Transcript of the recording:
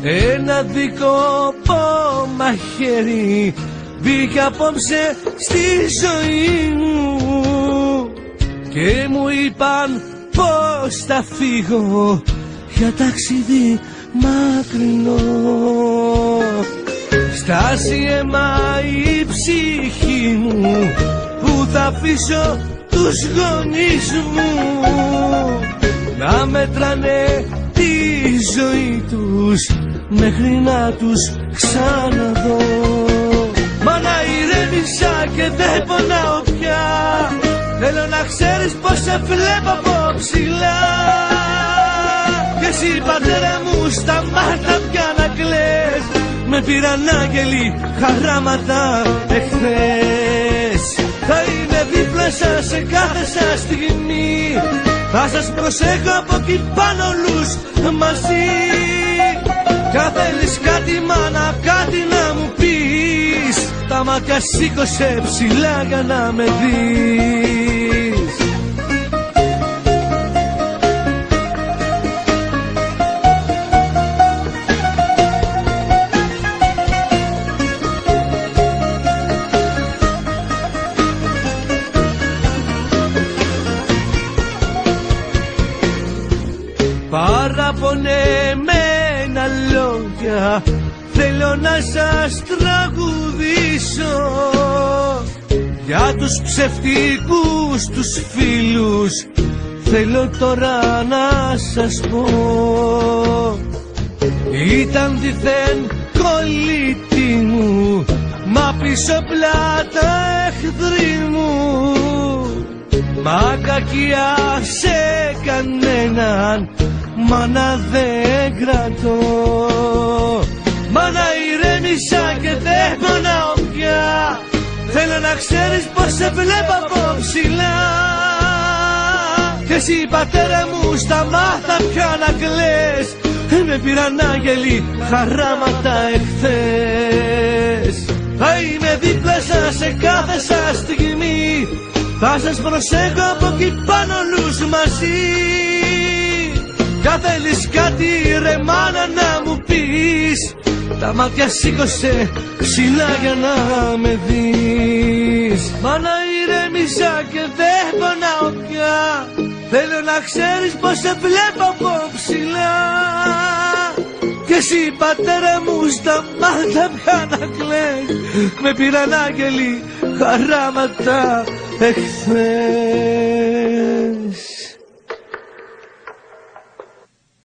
Ένα δικό μαχαίρι μπήκα απόψε στη ζωή μου και μου είπαν πως θα φύγω για ταξίδι μακρινό. Στάσει αίμα η ψυχή μου που θα αφήσω τους γονείς μου να μετράνε τη ζωή τους μέχρι να τους ξαναδώ. Μάνα, ηρέμησα και δεν πονάω πια, θέλω να ξέρεις πως σε βλέπω από ψηλά. Και εσύ πατέρα μου σταμάτα πια να κλαις, με πήραν άγγελοι χαράματα εχθές. Θα είμαι δίπλα σας σε κάθε σας στιγμή, θα σας προσέχω από εκεί πάνω όλους μαζί. Κι αν θέλεις κάτι μάνα, κάτι να μου πεις, τα μάτια σήκωσε ψηλά για να με δεις. Παραπονεμένα λόγια θέλω να σας τραγουδήσω, για τους ψευτικούς τους φίλους θέλω τώρα να σας πω. Ήταν δίθεν κολλητή μου, μα πίσω πλάτα εχθροί μου, μα κακιά σε κανέναν μάνα δεν κρατώ. Μάνα, ηρέμησα και δεν πονάω πια, θέλω να ξέρεις πως σε βλέπω από ψηλά. Και εσύ πατέρα μου σταμάτα πια να κλαις, με πήραν άγγελοι χαράματα εχθές. Θα είμαι δίπλα σας σε κάθε σας στιγμή, θα σας προσέχω από εκεί πάνω όλους μαζί. Κι αν θέλεις κάτι ρε μάνα να μου πεις, τα μάτια σήκωσε ψηλά για να με δεις. Μάνα, ηρέμησα και δεν πονάω πια, θέλω να ξέρεις πως σε βλέπω από ψηλά. Και εσύ πατέρα μου σταμάτα πια να κλαις, με πήραν άγγελοι χαράματα εχθές.